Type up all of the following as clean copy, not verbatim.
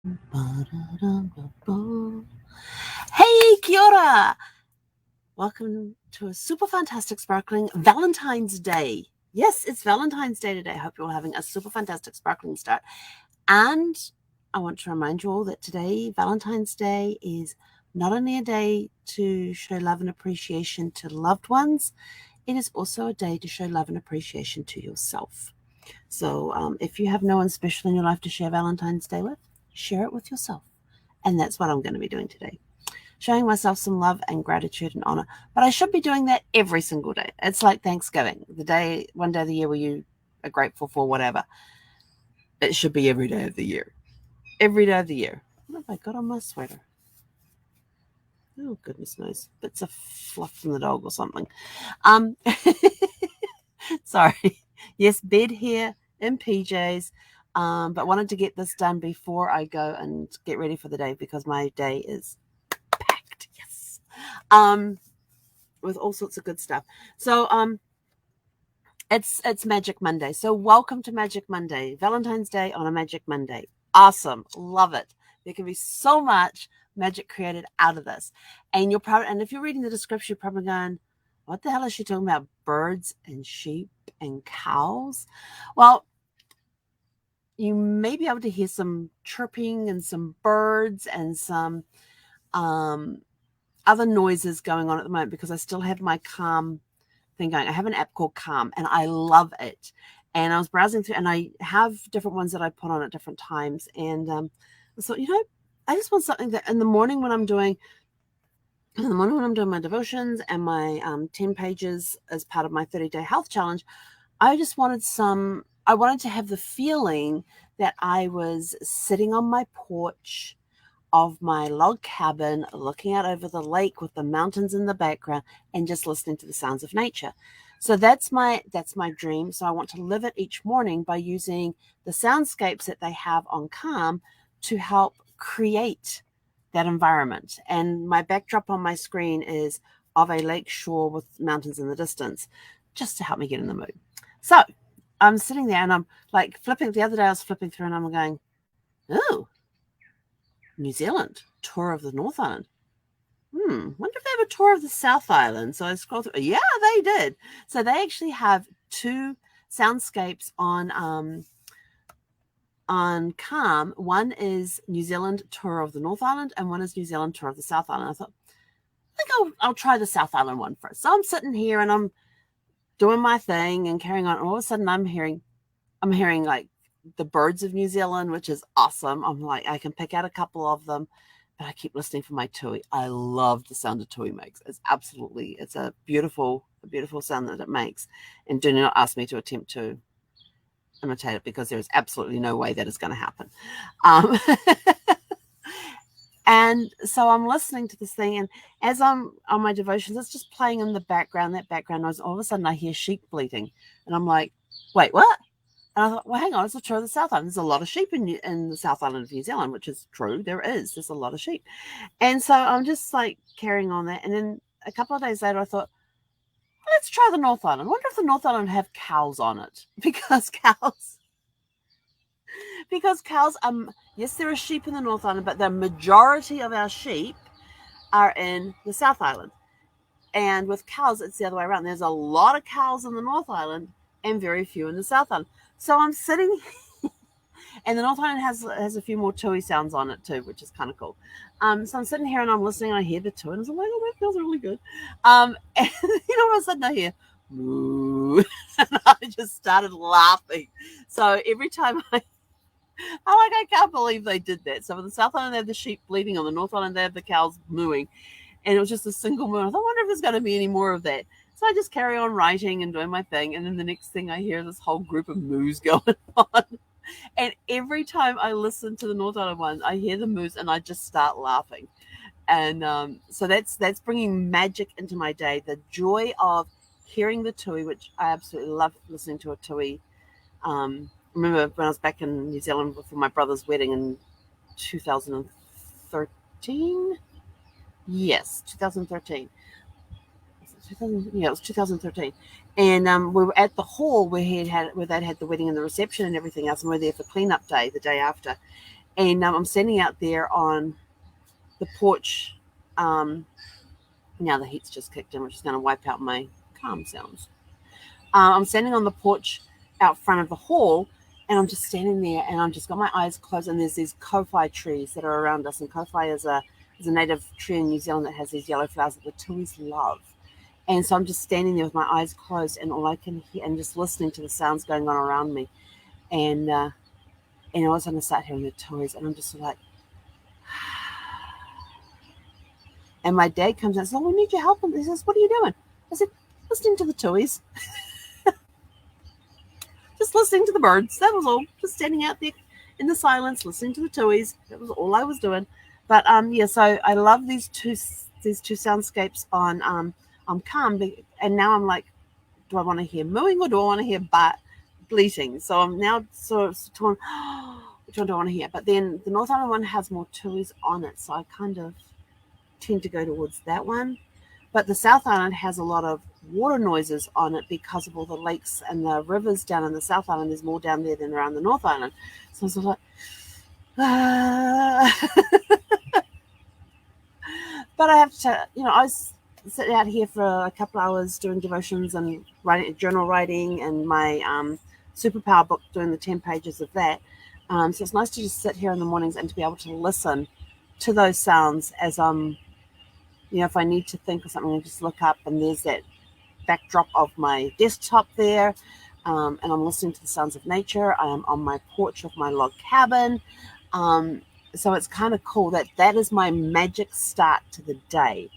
Hey, kia ora! Welcome to a super fantastic, sparkling Valentine's Day. Yes, it's Valentine's Day today. I hope you're all having a super fantastic, sparkling start. And I want to remind you all that today, Valentine's Day, is not only a day to show love and appreciation to loved ones, it is also a day to show love and appreciation to yourself. So if you have no one special in your life to share Valentine's Day with, share it with yourself. And that's what I'm going to be doing today. Showing myself some love and gratitude and honor. But I should be doing that every single day. It's like Thanksgiving, one day of the year where you are grateful for whatever. It should be every day of the year. Every day of the year. What have I got on my sweater? Oh, goodness knows. Bits of fluff from the dog or something. Sorry. Yes, bed here in PJs. But wanted to get this done before I go and get ready for the day because my day is packed. Yes. With all sorts of good stuff. So it's Magic Monday. So welcome to Magic Monday. Valentine's Day on a Magic Monday. Awesome. Love it. There can be so much magic created out of this. And if you're reading the description, you're probably going, what the hell is she talking about? Birds and sheep and cows? Well, you may be able to hear some chirping and some birds and some other noises going on at the moment because I still have my Calm thing going. I have an app called Calm and I love it. And I was browsing through and I have different ones that I put on at different times. And I thought, I just want something that in the morning when I'm doing my devotions and my 10 pages as part of my 30-day health challenge, I wanted to have the feeling that I was sitting on my porch of my log cabin, looking out over the lake with the mountains in the background and just listening to the sounds of nature. So that's my dream. So I want to live it each morning by using the soundscapes that they have on Calm to help create that environment. And my backdrop on my screen is of a lake shore with mountains in the distance, just to help me get in the mood. So I'm sitting there and I'm like flipping. The other day I was flipping through and I'm going, oh, New Zealand, tour of the North Island. Wonder if they have a tour of the South Island. So I scrolled through. Yeah, they did. So they actually have two soundscapes on Calm. One is New Zealand tour of the North Island and one is New Zealand tour of the South Island. I thought, I think I'll try the South Island one first. So I'm sitting here and I'm doing my thing and carrying on. And all of a sudden I'm hearing like the birds of New Zealand, which is awesome. I'm like, I can pick out a couple of them, but I keep listening for my tui. I love the sound a tui makes. It's a beautiful sound that it makes. And do not ask me to attempt to imitate it because there is absolutely no way that is going to happen. And so I'm listening to this thing, and as I'm on my devotions, it's just playing in the background, that background noise. All of a sudden I hear sheep bleating, and I'm like, wait, what? And I thought, well, hang on, it's a tour of the South Island. There's a lot of sheep in the South Island of New Zealand, which is true. There's a lot of sheep. And so I'm just like carrying on that. And then a couple of days later, I thought, let's try the North Island. I wonder if the North Island have cows on it because cows, yes, there are sheep in the North Island, but the majority of our sheep are in the South Island. And with cows, it's the other way around. There's a lot of cows in the North Island and very few in the South Island. So I'm sitting, and the North Island has a few more tui sounds on it too, which is kind of cool. So I'm sitting here and I'm listening and I hear the tui and I'm like, oh, that feels really good. And all of a sudden I hear, moo, and I just started laughing. So every time I can't believe they did that. So in the South Island, they have the sheep bleating. On the North Island, they have the cows mooing. And it was just a single moo. I wonder if there's going to be any more of that. So I just carry on writing and doing my thing. And then the next thing I hear this whole group of moos going on. And every time I listen to the North Island one, I hear the moos and I just start laughing. And so that's bringing magic into my day. The joy of hearing the tui, which I absolutely love listening to a tui. Remember when I was back in New Zealand for my brother's wedding in 2013? Yes, 2013. Yeah, it was 2013. And we were at the hall where they'd had the wedding and the reception and everything else, and we were there for cleanup day the day after. And I'm standing out there on the porch. Now the heat's just kicked in, which is going to wipe out my calm sounds. I'm standing on the porch out front of the hall, and I'm just standing there, and I'm just got my eyes closed, and there's these kowhai trees that are around us. And kowhai is a native tree in New Zealand that has these yellow flowers that the tuis love. And so I'm just standing there with my eyes closed, and all I can hear, and just listening to the sounds going on around me. And all of a sudden I start hearing the tuis, and I'm just like, and my dad comes in and says, "Oh, we need your help." And he says, "What are you doing?" I said, "Listening to the tuis." Just listening to the birds. That was all. Just standing out there in the silence, listening to the tuis. That was all I was doing. But yeah, so I love these two soundscapes on calm, and now I'm like, do I want to hear mooing or do I want to hear bleating? So I'm now sort of torn. Which one do I want to hear? But then the North Island one has more tuis on it, so I kind of tend to go towards that one. But the South Island has a lot of water noises on it because of all the lakes and the rivers down in the South Island. There's more down there than around the North Island. So I was like, But I have to, I was sitting out here for a couple hours doing devotions and journal writing, and my superpower book, doing the 10 pages of that. So it's nice to just sit here in the mornings and to be able to listen to those sounds as if I need to think of something, I just look up and there's that backdrop of my desktop there, and I'm listening to the sounds of nature. I am on my porch of my log cabin, so it's kind of cool that is my magic start to the day.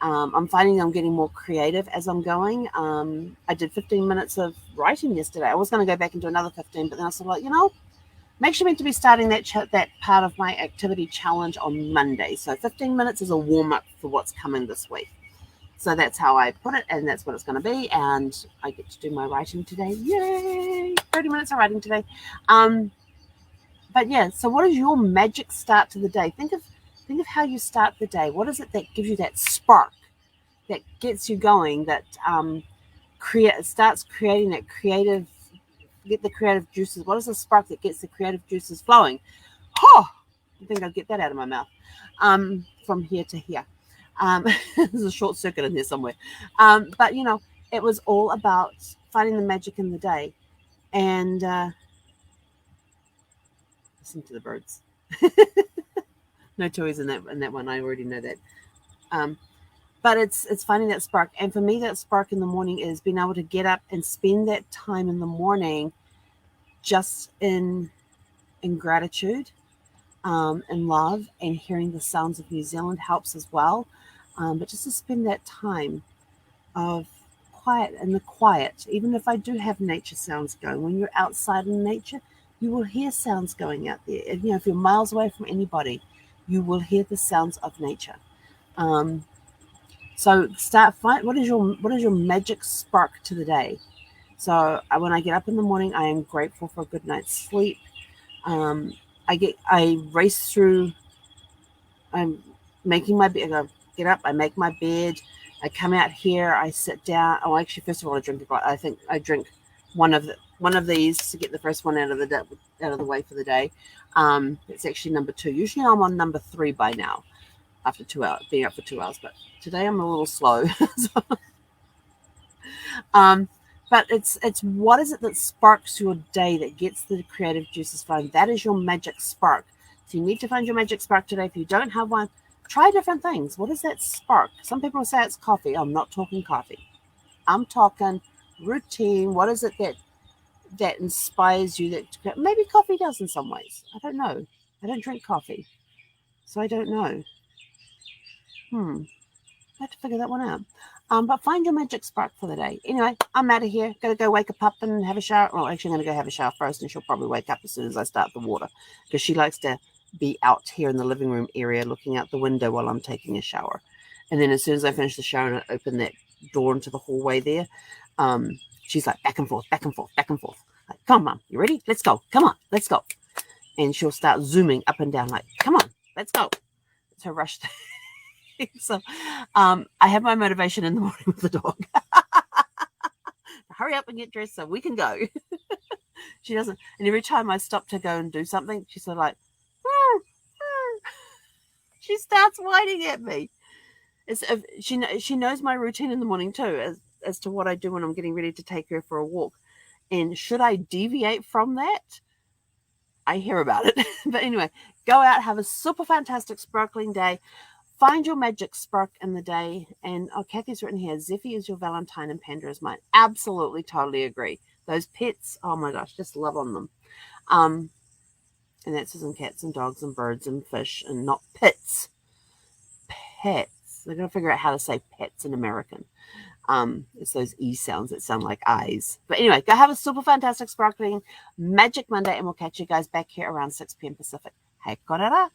I'm finding I'm getting more creative as I'm going. I did 15 minutes of writing yesterday. I was going to go back and do another 15, but then I was like, I'm actually meant to be starting that part of my activity challenge on Monday. So 15 minutes is a warm-up for what's coming this week. So that's how I put it, and that's what it's going to be. And I get to do my writing today. Yay! 30 minutes of writing today. But yeah, so what is your magic start to the day? Think of how you start the day. What is it that gives you that spark that gets you going, that starts creating that creative, get the creative juices? What is the spark that gets the creative juices flowing? I think I'll get that out of my mouth from here to here. There's a short circuit in there somewhere. But, it was all about finding the magic in the day and listen to the birds. No toys in that one. I already know that. But it's finding that spark. And for me, that spark in the morning is being able to get up and spend that time in the morning just in gratitude, and love, and hearing the sounds of New Zealand helps as well. But just to spend that time of quiet, and the quiet, even if I do have nature sounds going, when you're outside in nature, you will hear sounds going out there. And, if you're miles away from anybody, you will hear the sounds of nature. So what is your magic spark to the day? So when I get up in the morning, I am grateful for a good night's sleep. I race through. I'm making my bed. I get up. I make my bed. I come out here. I sit down. Oh, actually, first of all, I drink. I think I drink one of these to get the first one out of the way for the day. It's actually number 2. Usually, I'm on number 3 by now, after 2 hours, being up for 2 hours. But today, I'm a little slow. But it's what is it that sparks your day, that gets the creative juices flowing? That is your magic spark. So you need to find your magic spark today. If you don't have one, try different things. What is that spark? Some people say it's coffee. I'm not talking coffee. I'm talking routine. What is it that inspires you? That maybe coffee does in some ways. I don't know. I don't drink coffee, so I don't know. I have to figure that one out. But find your magic spark for the day. Anyway, I'm out of here. Got to go wake up and have a shower. Well, actually, I'm going to go have a shower first, and she'll probably wake up as soon as I start the water, because she likes to be out here in the living room area looking out the window while I'm taking a shower. And then as soon as I finish the shower and I open that door into the hallway there, she's like back and forth, back and forth, back and forth. Like, come on, Mom, you ready? Let's go. Come on, let's go. And she'll start zooming up and down like, come on, let's go. It's her rush. So I have my motivation in the morning with the dog. Hurry up and get dressed so we can go. She doesn't. And every time I stop to go and do something, she's sort of like, She starts whining at me. She knows my routine in the morning too, as to what I do when I'm getting ready to take her for a walk. And should I deviate from that, I hear about it. But anyway, go out, have a super fantastic sparkling day. Find your magic spark in the day. And Kathy's written here, Zeffy is your Valentine and Panda is mine. Absolutely, totally agree. Those pets, oh my gosh, just love on them. And that's as in cats and dogs and birds and fish and not pets. Pets. They're going to figure out how to say pets in American. It's those E sounds that sound like eyes. But anyway, go have a super fantastic sparkling Magic Monday, and we'll catch you guys back here around 6 p.m. Pacific. Hey, korera.